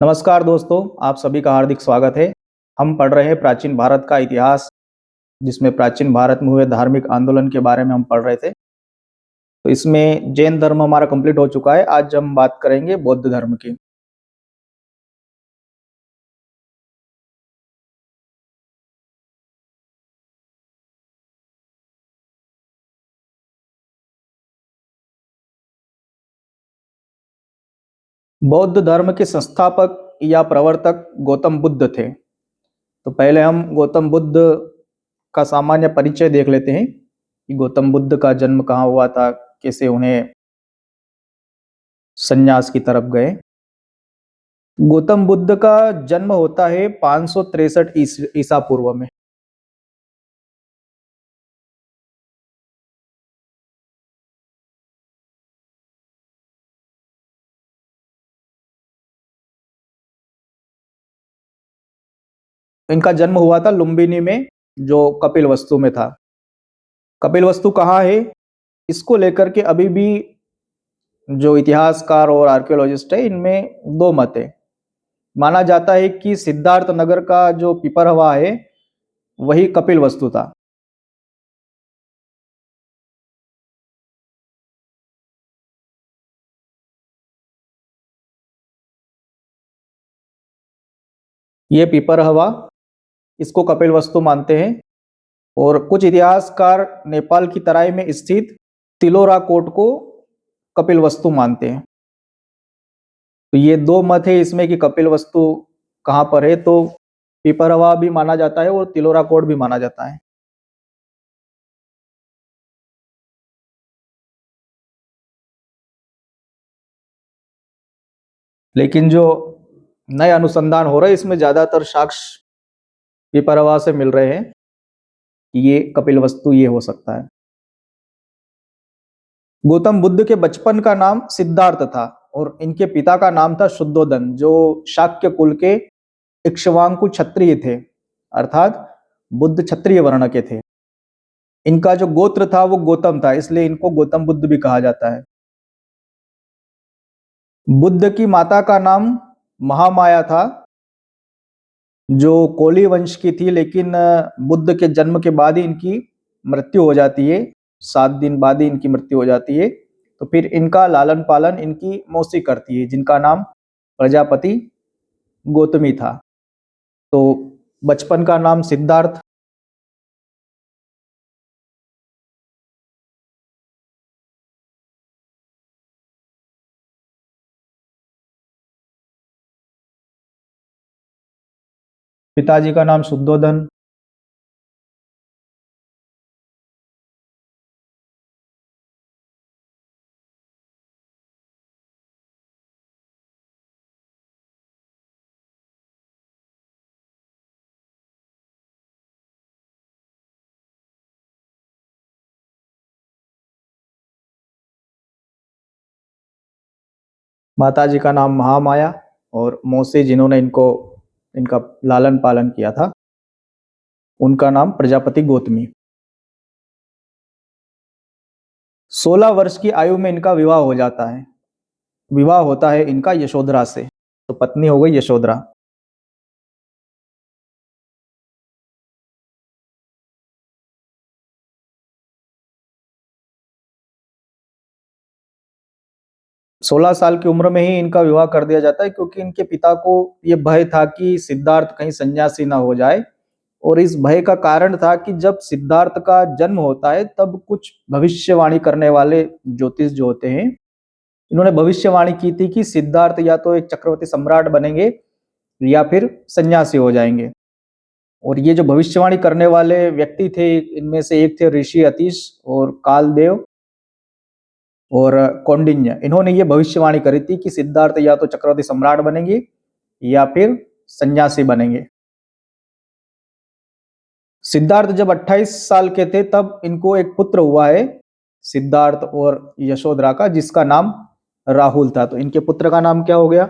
नमस्कार दोस्तों, आप सभी का हार्दिक स्वागत है। हम पढ़ रहे हैं प्राचीन भारत का इतिहास, जिसमें प्राचीन भारत में हुए धार्मिक आंदोलन के बारे में हम पढ़ रहे थे। तो इसमें जैन धर्म हमारा कंप्लीट हो चुका है। आज हम बात करेंगे बौद्ध धर्म की। बौद्ध धर्म के संस्थापक या प्रवर्तक गौतम बुद्ध थे। तो पहले हम गौतम बुद्ध का सामान्य परिचय देख लेते हैं कि गौतम बुद्ध का जन्म कहाँ हुआ था, कैसे उन्हें संन्यास की तरफ गए। गौतम बुद्ध का जन्म होता है 563 ईसा पूर्व में। इनका जन्म हुआ था लुम्बिनी में, जो कपिलवस्तु में था। कपिलवस्तु कहाँ है, इसको लेकर के अभी भी जो इतिहासकार और आर्कियोलॉजिस्ट है, इनमें दो मत है। माना जाता है कि सिद्धार्थ नगर का जो पिपरहवा है, वही कपिलवस्तु था। ये पिपरहवा, इसको कपिलवस्तु मानते हैं। और कुछ इतिहासकार नेपाल की तराई में स्थित तिलोरा कोट को कपिलवस्तु मानते हैं। तो ये दो मत है इसमें कि कपिलवस्तु कहाँ पर है। तो पिपरहवा भी माना जाता है और तिलोरा कोट भी माना जाता है। लेकिन जो नए अनुसंधान हो रहे हैं, इसमें ज्यादातर साक्ष्य पिपरवा से मिल रहे हैं कि ये कपिलवस्तु ये हो सकता है। गौतम बुद्ध के बचपन का नाम सिद्धार्थ था और इनके पिता का नाम था शुद्धोदन, जो शाक्य कुल के इक्ष्वाकु क्षत्रिय थे, अर्थात बुद्ध क्षत्रिय वर्ण के थे। इनका जो गोत्र था वो गौतम था, इसलिए इनको गौतम बुद्ध भी कहा जाता है। बुद्ध की माता का नाम महामाया था, जो कोली वंश की थी। लेकिन बुद्ध के जन्म के बाद ही इनकी मृत्यु हो जाती है। 7 दिन बाद ही इनकी मृत्यु हो जाती है। तो फिर इनका लालन पालन इनकी मौसी करती है, जिनका नाम प्रजापति गौतमी था। तो बचपन का नाम सिद्धार्थ। पिताजी का नाम शुद्धोधन। माताजी का नाम महामाया। और मौसी जिन्होंने इनको इनका लालन पालन किया था, उनका नाम प्रजापति गौतमी। 16 वर्ष की आयु में इनका विवाह हो जाता है। विवाह होता है इनका यशोधरा से। तो पत्नी हो गई यशोधरा। 16 साल की उम्र में ही इनका विवाह कर दिया जाता है, क्योंकि इनके पिता को यह भय था कि सिद्धार्थ कहीं सन्यासी ना हो जाए। और इस भय का कारण था कि जब सिद्धार्थ का जन्म होता है, तब कुछ भविष्यवाणी करने वाले ज्योतिष जो होते हैं, इन्होंने भविष्यवाणी की थी कि सिद्धार्थ या तो एक चक्रवर्ती सम्राट बनेंगे या फिर सन्यासी हो जाएंगे। और ये जो भविष्यवाणी करने वाले व्यक्ति थे, इनमें से एक थे ऋषि अतीश और कालदेव और कौंडिन्य। इन्होंने ये भविष्यवाणी करी थी कि सिद्धार्थ या तो चक्रवर्ती सम्राट बनेंगे या फिर सन्यासी बनेंगे। सिद्धार्थ जब 28 साल के थे, तब इनको एक पुत्र हुआ है, सिद्धार्थ और यशोधरा का, जिसका नाम राहुल था। तो इनके पुत्र का नाम क्या हो गया?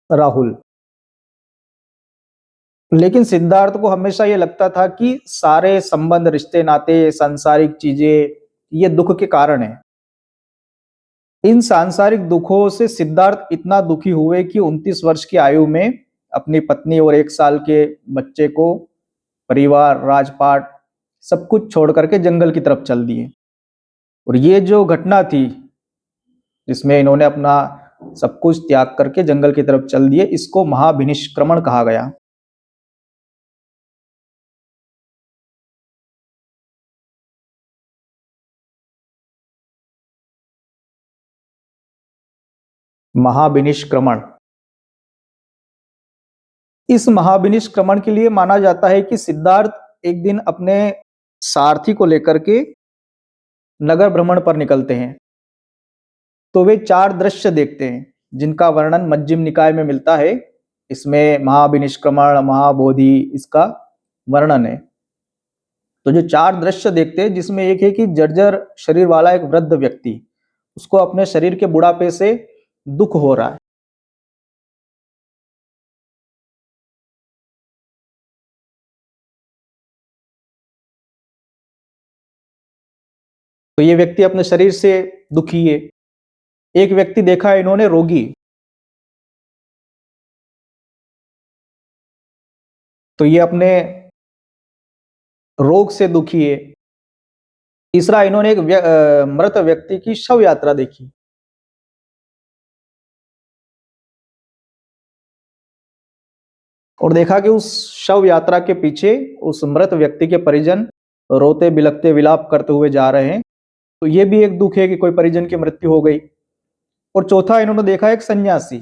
राहुल। लेकिन सिद्धार्थ को हमेशा ये लगता था कि सारे संबंध, रिश्ते, नाते, सांसारिक चीजें ये दुख के कारण है। इन सांसारिक दुखों से सिद्धार्थ इतना दुखी हुए कि 29 वर्ष की आयु में अपनी पत्नी और 1 साल के बच्चे को, परिवार, राजपाट सब कुछ छोड़ करके जंगल की तरफ चल दिए। और ये जो घटना थी जिसमें इन्होंने अपना सब कुछ त्याग करके जंगल की तरफ चल दिए, इसको महाविनिष्क्रमण कहा गया। महाविनिष्क्रमण। इस महाविनिष्क्रमण के लिए माना जाता है कि सिद्धार्थ एक दिन अपने सारथी को लेकर के नगर भ्रमण पर निकलते हैं। तो वे 4 दृश्य देखते हैं जिनका वर्णन मज्जिम निकाय में मिलता है। इसमें महाविनिष्क्रमण, महाबोधि इसका वर्णन है। तो जो 4 दृश्य देखते हैं, जिसमें एक है कि जर्जर शरीर वाला एक वृद्ध व्यक्ति, उसको अपने शरीर के बुढ़ापे से दुख हो रहा है। तो ये व्यक्ति अपने शरीर से दुखी है। एक व्यक्ति देखा है इन्होंने रोगी, तो ये अपने रोग से दुखी है। तीसरा, इन्होंने एक मृत व्यक्ति की शव यात्रा देखी। और देखा कि उस शव यात्रा के पीछे उस मृत व्यक्ति के परिजन रोते बिलखते विलाप करते हुए जा रहे हैं। तो ये भी एक दुख है कि कोई परिजन की मृत्यु हो गई। और चौथा, इन्होंने देखा एक सन्यासी।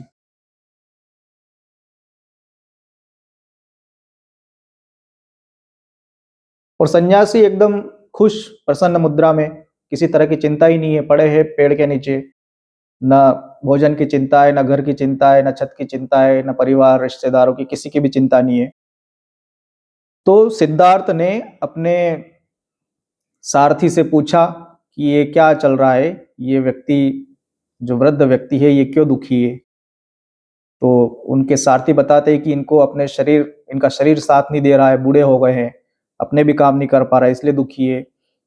और सन्यासी एकदम खुश प्रसन्न मुद्रा में, किसी तरह की चिंता ही नहीं है, पड़े हैं पेड़ के नीचे। न भोजन की चिंता है, न घर की चिंता है, न छत की चिंता है, न परिवार रिश्तेदारों की किसी की भी चिंता नहीं है। तो सिद्धार्थ ने अपने सारथी से पूछा कि ये क्या चल रहा है, ये व्यक्ति, जो वृद्ध व्यक्ति है, ये क्यों दुखी है। तो उनके सारथी बताते हैं कि इनका शरीर साथ नहीं दे रहा है, बूढ़े हो गए हैं, अपने भी काम नहीं कर पा रहा है, इसलिए दुखी है।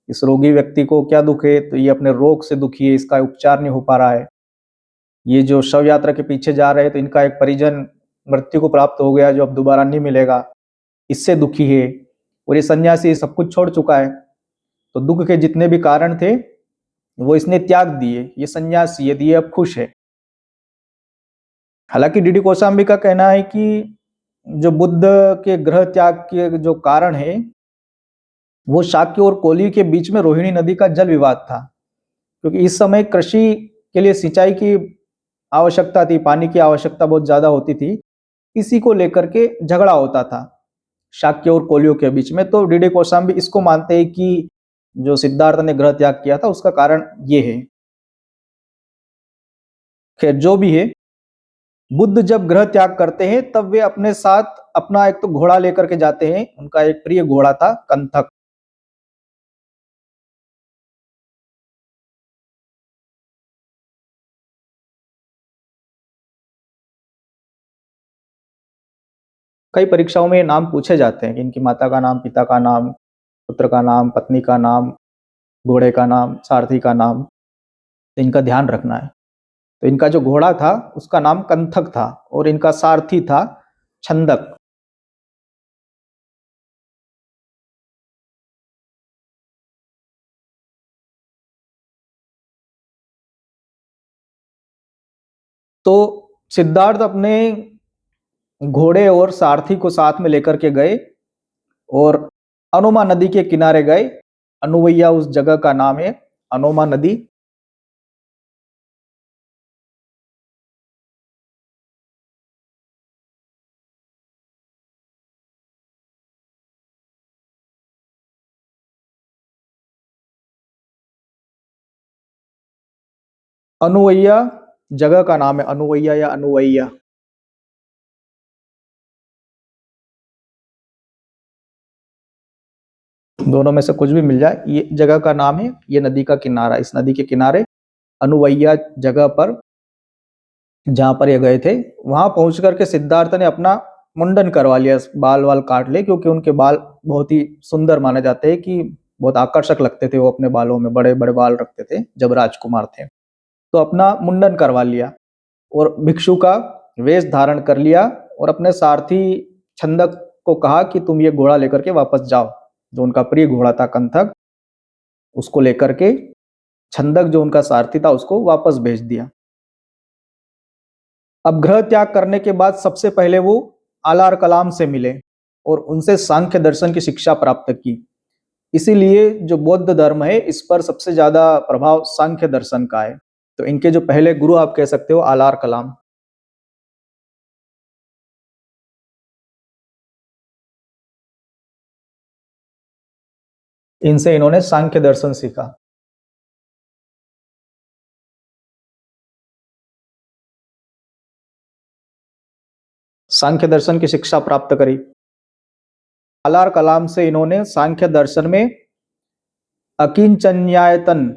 इस रोगी व्यक्ति को क्या दुख है, तो ये अपने रोग से दुखी है, इसका उपचार नहीं हो पा रहा है। ये जो शव यात्रा के पीछे जा रहे हैं, तो इनका एक परिजन मृत्यु को प्राप्त हो गया जो अब दोबारा नहीं मिलेगा, इससे दुखी है। और ये सन्यासी सब कुछ छोड़ चुका है, तो दुख के जितने भी कारण थे वो इसने त्याग दिए। ये सन्यासी, यदि ये अब खुश है। हालांकि डीडी कौशाम्बी का कहना है कि जो बुद्ध के ग्रह त्याग के जो कारण है, वो शाक्य और कोली के बीच में रोहिणी नदी का जल विवाद था। क्योंकि इस समय कृषि के लिए सिंचाई की आवश्यकता थी, पानी की आवश्यकता बहुत ज्यादा होती थी। इसी को लेकर के झगड़ा होता था शाक्य और कोलियों के बीच में। तो डीडी कौशाम्बी इसको मानते हैं कि जो सिद्धार्थ ने ग्रह त्याग किया था उसका कारण ये है। खैर जो भी है, बुद्ध जब ग्रह त्याग करते हैं तब वे अपने साथ अपना एक तो घोड़ा लेकर के जाते हैं। उनका एक प्रिय घोड़ा था कंथक। कई परीक्षाओं में ये नाम पूछे जाते हैं कि इनकी माता का नाम, पिता का नाम, पुत्र का नाम, पत्नी का नाम, घोड़े का नाम, सारथी का नाम। तो इनका ध्यान रखना है। तो इनका जो घोड़ा था उसका नाम कंथक था और इनका सारथी था छंदक। तो सिद्धार्थ अपने घोड़े और सारथी को साथ में लेकर के गए और अनोमा नदी के किनारे गए। अनुवैया उस जगह का नाम है, अनोमा नदी। अनुवैया जगह का नाम है, अनुवैया या अनुवैया। दोनों में से कुछ भी मिल जाए, ये जगह का नाम है, ये नदी का किनारा। इस नदी के किनारे अनुवैया जगह पर, जहां पर ये गए थे, वहां पहुंच करके सिद्धार्थ ने अपना मुंडन करवा लिया, बाल वाल काट लिए, क्योंकि उनके बाल बहुत ही सुंदर माने जाते हैं कि बहुत आकर्षक लगते थे वो, अपने बालों में बड़े बड़े बाल रखते थे जब राजकुमार थे। तो अपना मुंडन करवा लिया और भिक्षु का वेश धारण कर लिया और अपने सारथी छंदक को कहा कि तुम ये घोड़ा लेकर के वापस जाओ। जो उनका प्रिय घोड़ा था कंथक, उसको लेकर के छंदक जो उनका सारथी था उसको वापस भेज दिया। अब गृह त्याग करने के बाद सबसे पहले वो आलार कलाम से मिले और उनसे सांख्य दर्शन की शिक्षा प्राप्त की। इसीलिए जो बौद्ध धर्म है इस पर सबसे ज्यादा प्रभाव सांख्य दर्शन का है। तो इनके जो पहले गुरु आप कह सकते हो आलार कलाम। इनसे इन्होंने सांख्य दर्शन सीखा। सांख्य दर्शन की शिक्षा प्राप्त करी। आलार कलाम से इन्होंने सांख्य दर्शन में अकिंचन्यायतन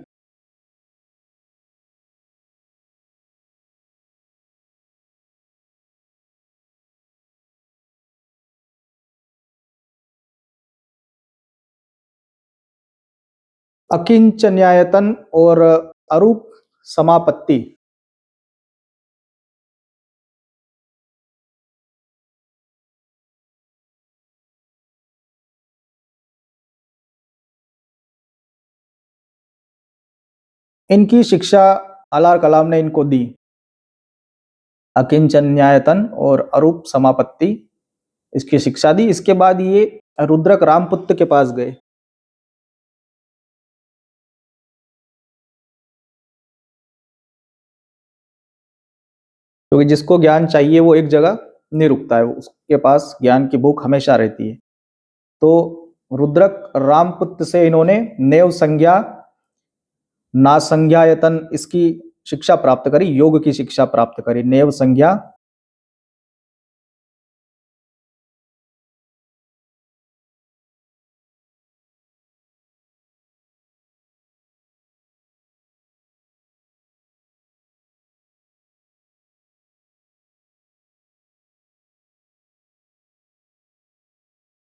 अकिंचन्यायतन और अरूप समापत्ति, इनकी शिक्षा आलार कलाम ने इनको दी। अकिंचन्यायतन और अरूप समापत्ति इसकी शिक्षा दी। इसके बाद ये रुद्रक रामपुत्र के पास गए। क्योंकि जिसको ज्ञान चाहिए वो एक जगह नहीं रुकता है, उसके पास ज्ञान की भूख हमेशा रहती है। तो रुद्रक रामपुत्र से इन्होंने नेव संज्ञा ना संज्ञायतन इसकी शिक्षा प्राप्त करी, योग की शिक्षा प्राप्त करी। नेव संज्ञा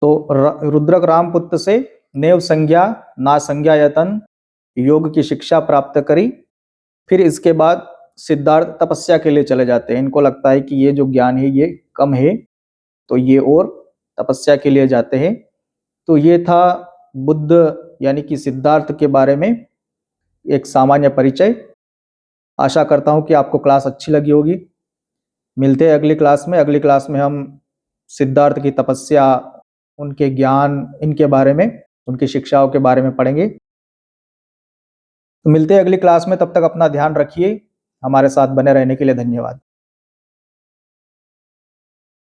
तो रुद्रक रामपुत्र से नेव संज्ञा ना संज्ञायतन योग की शिक्षा प्राप्त करी। फिर इसके बाद सिद्धार्थ तपस्या के लिए चले जाते हैं। इनको लगता है कि ये जो ज्ञान है ये कम है, तो ये और तपस्या के लिए जाते हैं। तो ये था बुद्ध यानी कि सिद्धार्थ के बारे में एक सामान्य परिचय। आशा करता हूँ कि आपको क्लास अच्छी लगी होगी। मिलते हैं अगली क्लास में। अगली क्लास में हम सिद्धार्थ की तपस्या, उनके ज्ञान, इनके बारे में, उनकी शिक्षाओं के बारे में पढ़ेंगे। तो मिलते हैं अगली क्लास में। तब तक अपना ध्यान रखिए। हमारे साथ बने रहने के लिए धन्यवाद।